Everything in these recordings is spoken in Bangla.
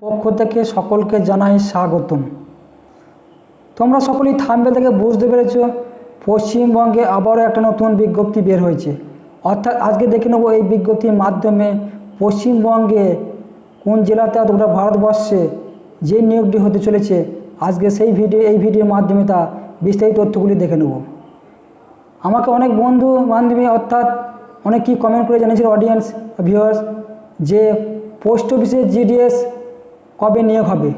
পক্ষ থেকে সকলকে জানাই স্বাগতম। তোমরা সকলেই থাম্বনেল থেকে বুঝতে পেরেছ, পশ্চিমবঙ্গে আবারও একটা নতুন বিজ্ঞপ্তি বের হয়েছে। অর্থাৎ আজকে দেখে নেব এই বিজ্ঞপ্তির মাধ্যমে পশ্চিমবঙ্গে কোন জেলাতে গোটা ভারতবর্ষে যে নিয়োগটি হতে চলেছে, আজকে সেই এই ভিডিওর মাধ্যমে তা বিস্তারিত তথ্যগুলি দেখে নেব। আমাকে অনেক বন্ধু বান্ধবী অর্থাৎ অনেকেই কমেন্ট করে জানিয়েছিল, অডিয়েন্স ভিউয়ার্স, যে পোস্ট অফিসে জিডিএস কবে নিয়োগ হবে।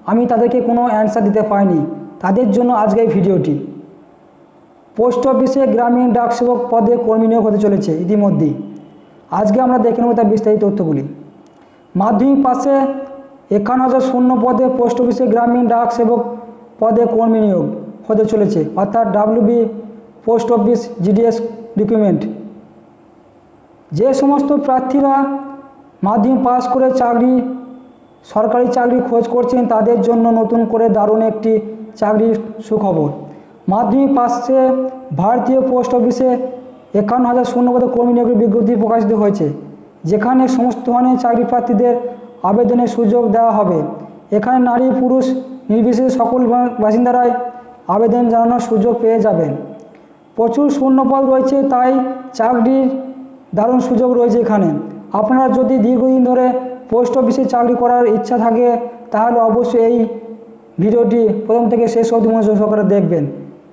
আমি তাদেরকে কোনো অ্যান্সার দিতে পারিনি, তাদের জন্য আজকে এই ভিডিওটি। পোস্ট অফিসে গ্রামীণ ডাক সেবক পদে কর্মী নিয়োগ হতে চলেছে ইতিমধ্যেই। আজকে আমরা দেখে নেব তার বিস্তারিত তথ্যগুলি। মাধ্যমিক পাশে 51,000 শূন্য পদে পোস্ট অফিসে গ্রামীণ ডাক সেবক পদে কর্মী নিয়োগ হতে চলেছে, অর্থাৎ WB post office GDS recruitment. যে সমস্ত প্রার্থীরা মাধ্যমিক পাস করে সরকারি চাকরি খোঁজ করছেন, তাদের জন্য নতুন করে দারুণ একটি চাকরির সুখবর। মাধ্যমিক পাশে ভারতীয় পোস্ট অফিসে 51,000 শূন্য পদে কর্মী নিয়োগের বিজ্ঞপ্তি প্রকাশিত হয়েছে, যেখানে সমস্ত ধরনের চাকরি প্রার্থীদের আবেদনের সুযোগ দেওয়া হবে। এখানে নারী পুরুষ নির্বিশেষে সকল বাসিন্দারাই আবেদন জানানোর সুযোগ পেয়ে যাবেন। প্রচুর শূন্যপদ রয়েছে, তাই চাকরির দারুণ সুযোগ রয়েছে এখানে। আপনারা যদি দীর্ঘদিন ধরে পোস্ট অফিসে চাকরি করার ইচ্ছা থাকে, তাহলে অবশ্যই এই ভিডিওটি প্রথম থেকে শেষ অবধি মনোযোগ সহকারে দেখবেন,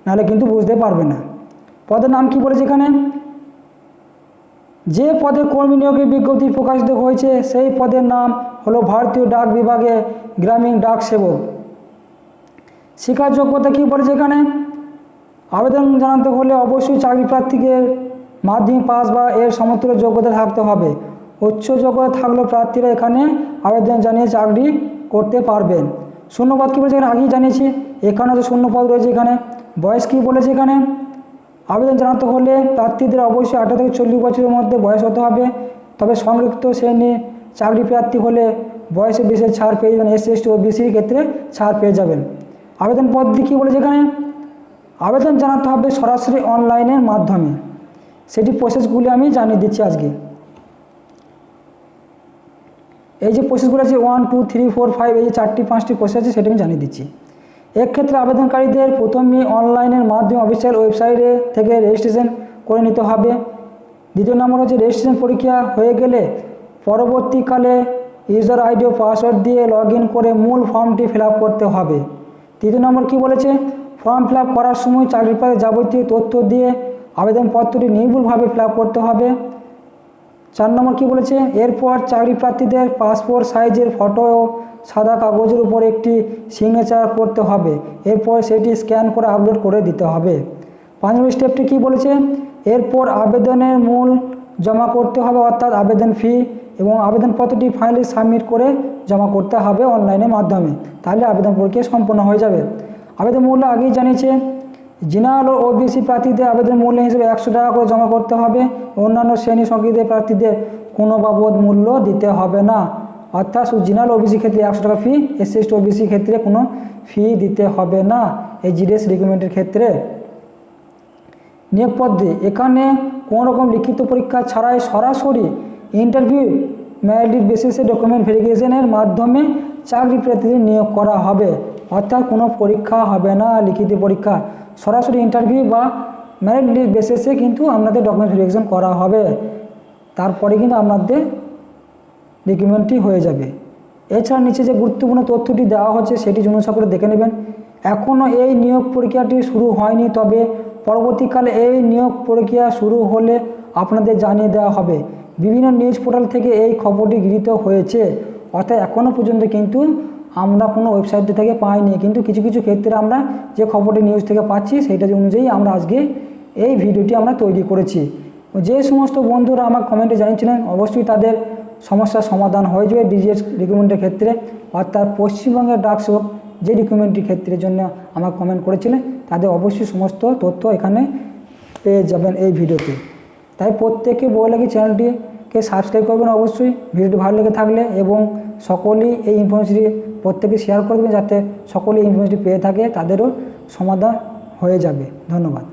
নাহলে কিন্তু বুঝতে পারবেন না। পদের নাম কি বলেছে এখানে? যে পদে কর্মী নিয়োগের বিজ্ঞপ্তি প্রকাশিত হয়েছে সেই পদের নাম হলো ভারতীয় ডাক বিভাগে গ্রামীণ ডাক সেবক। শিক্ষার যোগ্যতা কী বলেছে এখানে? আবেদন জানাতে হলে অবশ্যই চাকরি প্রার্থীকে মাধ্যমিক পাস বা এর সমতুল্য যোগ্যতা থাকতে হবে। উচ্চ যোগ্যতা থাকলেও প্রার্থীরা এখানে আবেদন জানিয়ে চাকরি করতে পারবেন। শূন্যপদ কী বলেছে এখানে? আগেই জানিয়েছি, 51,000 শূন্যপদ রয়েছে এখানে। বয়স কী বলেছে এখানে? আবেদন জানাতে হলে প্রার্থীদের অবশ্যই 18 থেকে 40 বছরের মধ্যে বয়স হতে হবে। তবে সংরক্ষিত শ্রেণীর চাকরি প্রার্থী হলে বয়সে বিশেষ ছাড় পেয়ে যাবেন, SC ST ও BCর ক্ষেত্রে ছাড় পেয়ে যাবেন। আবেদন পদ্ধতি কী বলেছে এখানে? আবেদন জানাতে হবে সরাসরি অনলাইনের মাধ্যমে। সেটি প্রসেসগুলি আমি জানিয়ে দিচ্ছি আজকে। এই যে প্রসেসগুলো আছে 1 2 3 4 5, এই যে 4-5টি প্রসেস আছে, সেটা আমি জানিয়ে দিচ্ছি। এক্ষেত্রে আবেদনকারীদের প্রথমে অনলাইনের মাধ্যমে অফিসিয়াল ওয়েবসাইটে থেকে রেজিস্ট্রেশন করে নিতে হবে। দ্বিতীয় নম্বর হচ্ছে রেজিস্ট্রেশন পরীক্ষা হয়ে গেলে পরবর্তীকালে ইউজার আইডি ও পাসওয়ার্ড দিয়ে লগ ইন করে মূল ফর্মটি ফিল আপ করতে হবে। তৃতীয় নম্বর কি বলেছে? ফর্ম ফিল আপ করার সময় চাকরির পদে যাবতীয় তথ্য দিয়ে আবেদনপত্রটি নির্ভুলভাবে ফিল আপ করতে হবে। 4 নম্বর কী বলেছে? এরপর চাকরি প্রার্থীদের পাসপোর্ট সাইজের ফটো ও সাদা কাগজের উপর একটি সিগনেচার করতে হবে। এরপর সেটি স্ক্যান করে আপলোড করে দিতে হবে। 5 নম্বর স্টেপটি কী বলেছে? এরপর আবেদনের মূল জমা করতে হবে, অর্থাৎ আবেদন ফি, এবং আবেদনপত্রটি ফাইনালি সাবমিট করে জমা করতে হবে অনলাইনের মাধ্যমে। তাহলে আবেদন প্রক্রিয়া সম্পন্ন হয়ে যাবে। আবেদন মূল্য আগেই জানিয়েছে। জেনারেল ও OBC প্রার্থীদের আবেদন মূল্য হিসেবে 100 টাকা করে জমা করতে হবে। অন্যান্য শ্রেণী সংখ্যিত প্রার্থীদের কোনো বাবদ মূল্য দিতে হবে না, অর্থাৎ জেনারেল OBC ক্ষেত্রে 100 টাকা ফি, SC ST OBC ক্ষেত্রে কোনো ফি দিতে হবে না এই জিডিএস রিক্রুটমেন্টের ক্ষেত্রে। নিয়োগ পদ্ধতি, এখানে কোনো রকম লিখিত পরীক্ষা ছাড়াই সরাসরি ইন্টারভিউ মেরিট বেসিসে ডকুমেন্ট ভেরিফিকেশনের মাধ্যমে চাকরি প্রার্থীদের নিয়োগ করা হবে। অর্থাৎ কোনো পরীক্ষা হবে না, লিখিত পরীক্ষা, সরাসরি ইন্টারভিউ বা মেরিট লিস্ট বেসিসে কিন্তু আপনাদের ডকুমেন্ট ভেরিফিকেশন করা হবে। তারপরে কিন্তু আপনাদের রিক্রুটমেন্টটি হয়ে যাবে। এছাড়া নিচে যে গুরুত্বপূর্ণ তথ্যটি দেওয়া হচ্ছে সেটি অনুসরণ করে দেখে নেবেন। এখনও এই নিয়োগ প্রক্রিয়াটি শুরু হয়নি, তবে পরবর্তীকালে এই নিয়োগ প্রক্রিয়া শুরু হলে আপনাদের জানিয়ে দেওয়া হবে। বিভিন্ন নিউজ পোর্টাল থেকে এই খবরটি গৃহীত হয়েছে, অর্থাৎ এখনও পর্যন্ত কিন্তু আমরা কোনো ওয়েবসাইট থেকে পাইনি, কিন্তু কিছু কিছু ক্ষেত্রে আমরা যে খবরটি নিউজ থেকে পাচ্ছি সেইটা অনুযায়ী আমরা আজকে এই ভিডিওটি আমরা তৈরি করেছি। যে সমস্ত বন্ধুরা আমার কমেন্টে জানিয়েছিলেন, অবশ্যই তাদের সমস্যার সমাধান হয়ে যাবে ডিজিএস রিক্রুটমেন্টের ক্ষেত্রে, অর্থাৎ পশ্চিমবঙ্গের ডাক সেবক যে রিক্রুটমেন্টের ক্ষেত্রের জন্য আমার কমেন্ট করেছিলেন, তাদের অবশ্যই সমস্ত তথ্য এখানে পেয়ে যাবেন এই ভিডিওতে। তাই প্রত্যেকে বলে কি চ্যানেলটিকে সাবস্ক্রাইব করবেন অবশ্যই, ভিডিওটি ভালো লেগে থাকলে, এবং সকলেই এই ইনফরমেশনটি প্রত্যেকে শেয়ার করবেন, যাতে সকলেই এই ইনফরমেশনটি পেয়ে থাকে, তাদেরও সমাধান হয়ে যাবে। ধন্যবাদ।